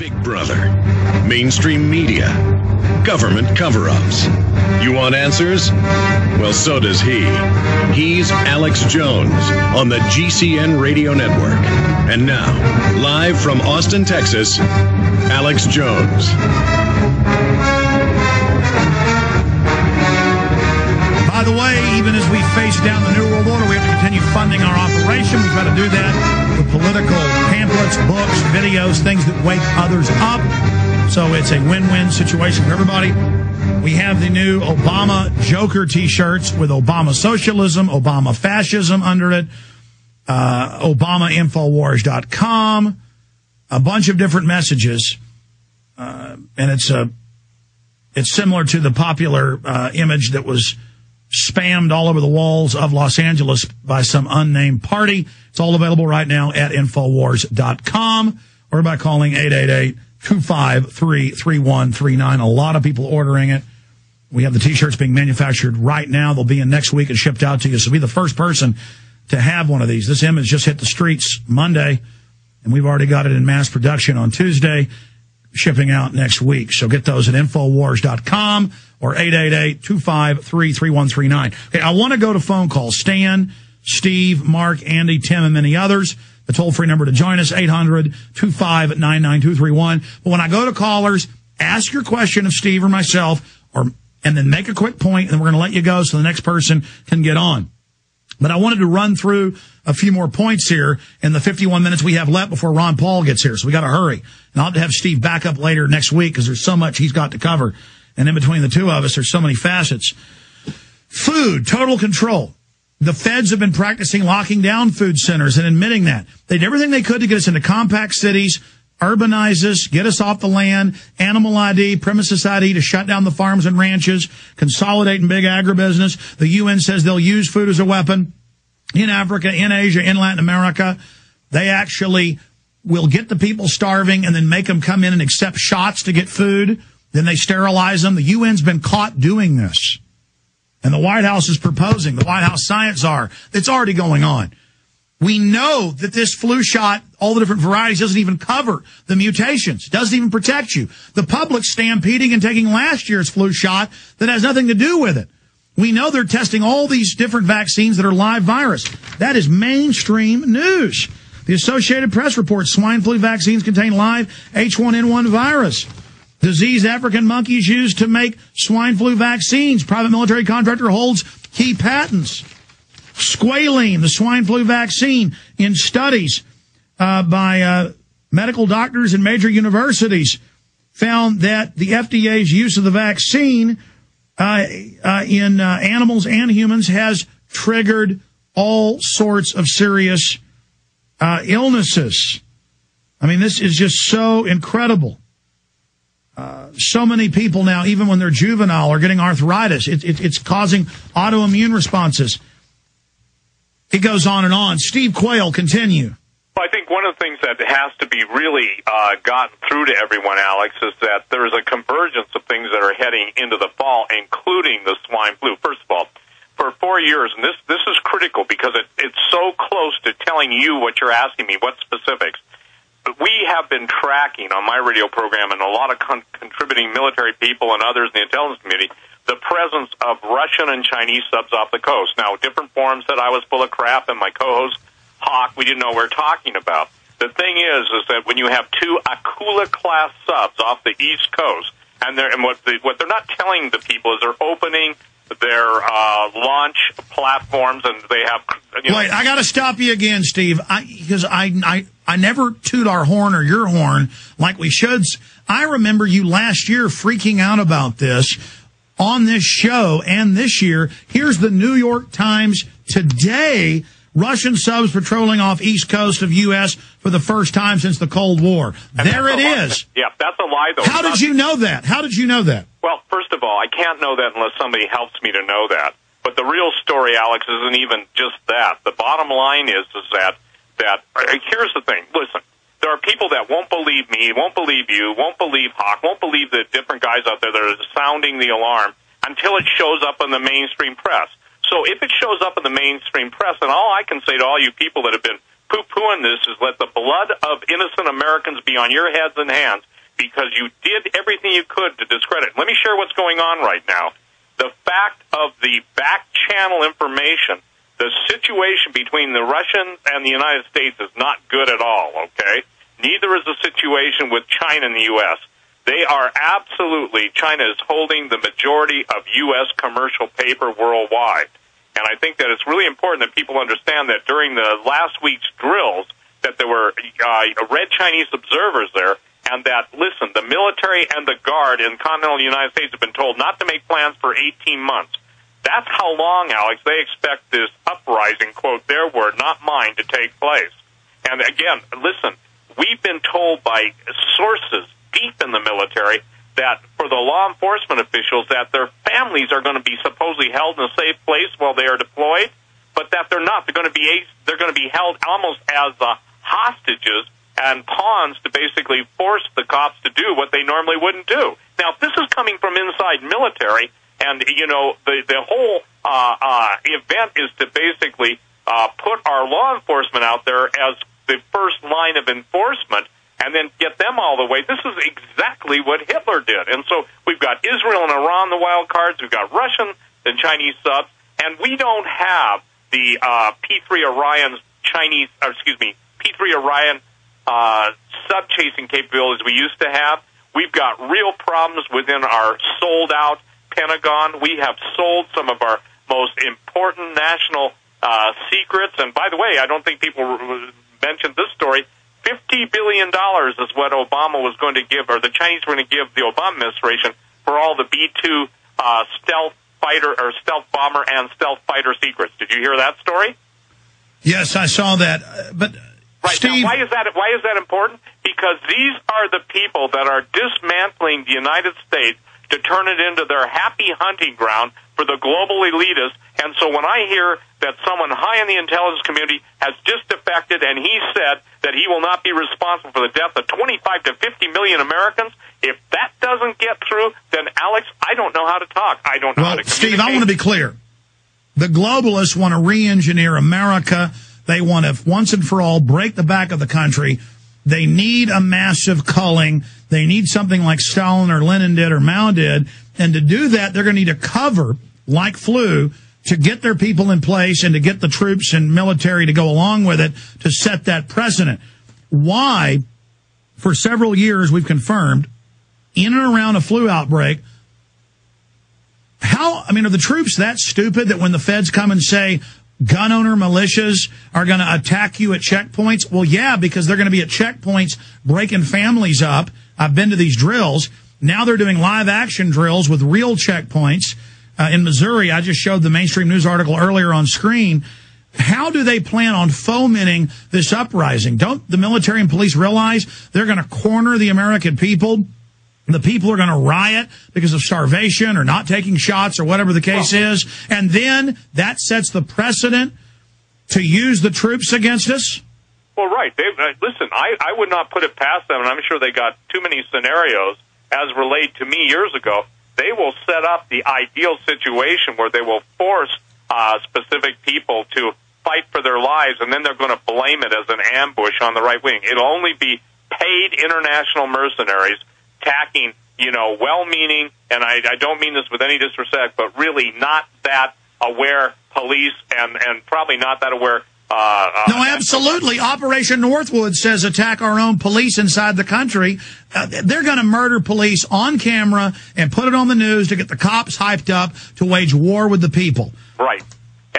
Big Brother, mainstream media, government cover-ups. You want answers? Well, so does he. He's Alex Jones on the GCN Radio Network. And now, live from Austin, Texas, Alex Jones. By the way, even as we face down the New World Order, we have to continue funding our operation. We try to do that with political pamphlets, books, videos, things that wake others up. So it's a win-win situation for everybody. We have the new Obama Joker T-shirts with Obama Socialism, Obama Fascism under it, ObamaInfowars.com, a bunch of different messages. And it's similar to the popular image that was spammed all over the walls of Los Angeles by some unnamed party. It's all available right now at Infowars.com or by calling 888-253-3139. A lot of people ordering it. We have the T-shirts being manufactured right now. They'll be in next week and shipped out to you. So be the first person to have one of these. This image just hit the streets Monday, and we've already got it in mass production on Tuesday, shipping out next week. So get those at Infowars.com or 888-253-3139. Okay, I want to go to phone calls. Stan, Steve, Mark, Andy, Tim, and many others. The toll-free number to join us, 800-259-9231. But when I go to callers, ask your question of Steve or myself, and then make a quick point, and then we're going to let you go so the next person can get on. But I wanted to run through a few more points here in the 51 minutes we have left before Ron Paul gets here. So we got to hurry. And I'll have Steve back up later next week because there's so much he's got to cover. And in between the two of us, there's so many facets. Food, total control. The feds have been practicing locking down food centers and admitting that. They did everything they could to get us into compact cities, urbanize us, get us off the land, animal ID, premises ID to shut down the farms and ranches, consolidate in big agribusiness. The UN says they'll use food as a weapon in Africa, in Asia, in Latin America. They actually will get the people starving and then make them come in and accept shots to get food. Then they sterilize them. The UN's been caught doing this. And the White House is proposing, the White House science czar, it's already going on. We know that this flu shot, all the different varieties, doesn't even cover the mutations. It doesn't even protect you. The public's stampeding and taking last year's flu shot that has nothing to do with it. We know they're testing all these different vaccines that are live virus. That is mainstream news. The Associated Press reports swine flu vaccines contain live H1N1 virus. Diseased African monkeys used to make swine flu vaccines. Private military contractor holds key patents. Quayle, the swine flu vaccine, in studies by medical doctors and major universities, found that the FDA's use of the vaccine in animals and humans has triggered all sorts of serious illnesses. I mean, this is just so incredible. So many people now, even when they're juvenile, are getting arthritis. It's causing autoimmune responses. It goes on and on. Steve Quayle, continue. Well, I think one of the things that has to be really gotten through to everyone, Alex, is that there is a convergence of things that are heading into the fall, including the swine flu. First of all, for 4 years, and this is critical because it's so close to telling you what you're asking me, what specifics. But we have been tracking on my radio program and a lot of contributing military people and others in the intelligence community the presence of Russian and Chinese subs off the coast. Now, different forums said I was full of crap, and my co-host, Hawk, we didn't know what we were talking about. The thing is that when you have two Akula-class subs off the East Coast, and what they're not telling the people is they're opening their launch platforms, and they have... Wait, I got to stop you again, Steve, because I never toot our horn or your horn like we should. I remember you last year freaking out about this on this show, and this year, here's the New York Times today, Russian subs patrolling off East Coast of U.S. for the first time since the Cold War. And there it is. Yeah, that's a lie, though. How did you know that? How did you know that? Well, first of all, I can't know that unless somebody helps me to know that. But the real story, Alex, isn't even just that. The bottom line is that here's the thing. Listen, there are people that won't believe me, won't believe you, won't believe Hawk, won't believe the different guys out there that are sounding the alarm until it shows up in the mainstream press. So if it shows up in the mainstream press, then all I can say to all you people that have been poo-pooing this is let the blood of innocent Americans be on your heads and hands because you did everything you could to discredit. Let me share what's going on right now. The fact of the back channel information, the situation between the Russians and the United States is not good at all, okay? Neither is the situation with China and the U.S. They are absolutely, China is holding the majority of U.S. commercial paper worldwide. And I think that it's really important that people understand that during the last week's drills that there were red Chinese observers there, and that, listen, the military and the Guard in continental United States have been told not to make plans for 18 months. That's how long, Alex, they expect this uprising, quote their word, not mine, to take place. And again, listen, we've been told by sources deep in the military that for the law enforcement officials that their families are going to be supposedly held in a safe place while they are deployed, but that they're not. They're going to be held almost as hostages and pawns to basically force the cops to do what they normally wouldn't do. Now, this is coming from inside military, and, you know, the whole event is to basically put our law enforcement out there as the first line of enforcement and then get them all the way. This is exactly what Hitler did. And so we've got Israel and Iran, the wild cards. We've got Russian and Chinese subs, and we don't have the P-3 Orion's P-3 Orion sub-chasing capabilities we used to have. We've got real problems within our sold-out Pentagon. We have sold some of our most important national secrets. And by the way, I don't think people mentioned this story. $50 billion is what Obama was going to give, or the Chinese were going to give the Obama administration for all the B-2 stealth fighter or stealth bomber and stealth fighter secrets. Did you hear that story? Yes, I saw that. But right, Steve, now, why is that important? Because these are the people that are dismantling the United States to turn it into their happy hunting ground for the global elitists. And so when I hear that someone high in the intelligence community has just defected and he said that he will not be responsible for the death of 25 to 50 million Americans, if that doesn't get through, then, Alex, I don't know how to talk. I don't know how to communicate. Steve, I want to be clear. The globalists want to re-engineer America. They want to, once and for all, break the back of the country. They need a massive culling. They need something like Stalin or Lenin did or Mao did. And to do that, they're going to need a cover, like flu, to get their people in place and to get the troops and military to go along with it to set that precedent. Why, for several years, we've confirmed, in and around a flu outbreak, are the troops that stupid that when the feds come and say gun owner militias are going to attack you at checkpoints? Well, yeah, because they're going to be at checkpoints breaking families up. I've been to these drills. Now they're doing live action drills with real checkpoints. In Missouri, I just showed the mainstream news article earlier on screen. How do they plan on fomenting this uprising? Don't the military and police realize they're going to corner the American people? The people are going to riot because of starvation or not taking shots or whatever the case is. And then that sets the precedent to use the troops against us? Well, right. Listen, I would not put it past them, and I'm sure they got too many scenarios as relayed to me years ago. They will set up the ideal situation where they will force specific people to fight for their lives, and then they're going to blame it as an ambush on the right wing. It'll only be paid international mercenaries attacking, well-meaning, and I don't mean this with any disrespect, but really not that aware police and probably not that aware. No, absolutely. Operation Northwood says attack our own police inside the country. They're going to murder police on camera and put it on the news to get the cops hyped up to wage war with the people. Right.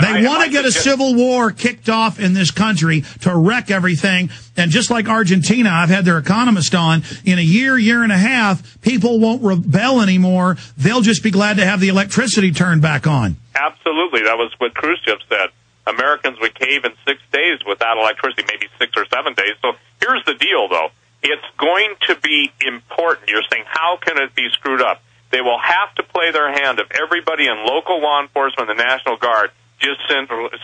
They want to get a civil war kicked off in this country to wreck everything. And just like Argentina, I've had their economist on, in a year and a half, people won't rebel anymore. They'll just be glad to have the electricity turned back on. Absolutely. That was what Khrushchev said. Americans would cave in 6 days without electricity, maybe 6 or 7 days. So here's the deal, though. It's going to be important. You're saying, how can it be screwed up? They will have to play their hand if everybody in local law enforcement and the National Guard just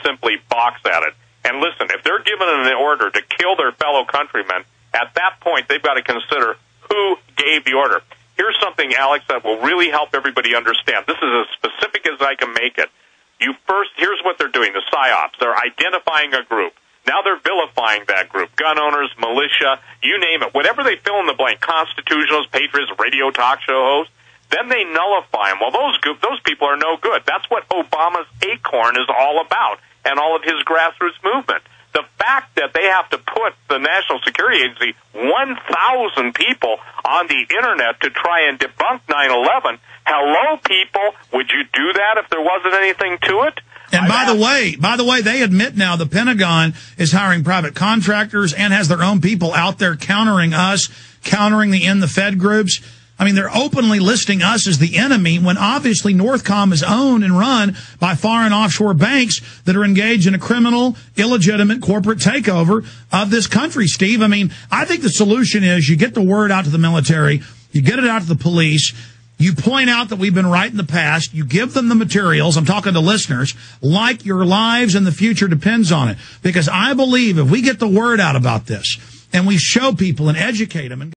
simply box at it. And listen, if they're given an order to kill their fellow countrymen, at that point they've got to consider who gave the order. Here's something, Alex, that will really help everybody understand. This is as specific as I can make it. Here's what they're doing, the PSYOPs. They're identifying a group. Now they're vilifying that group. Gun owners, militia, you name it. Whatever they fill in the blank, constitutionalists, patriots, radio talk show hosts, then they nullify them. Well, those people are no good. That's what Obama's ACORN is all about, and all of his grassroots movement. The fact that they have to put the National Security Agency, 1,000 people on the Internet to try and debunk 9/11, hello, people, would you do that if there wasn't anything to it? And by the way, they admit now the Pentagon is hiring private contractors and has their own people out there countering us, countering the In the Fed groups. I mean, they're openly listing us as the enemy when obviously Northcom is owned and run by foreign offshore banks that are engaged in a criminal, illegitimate corporate takeover of this country, Steve. I mean, I think the solution is you get the word out to the military, you get it out to the police, you point out that we've been right in the past, you give them the materials, I'm talking to listeners, like your lives and the future depends on it. Because I believe if we get the word out about this and we show people and educate them and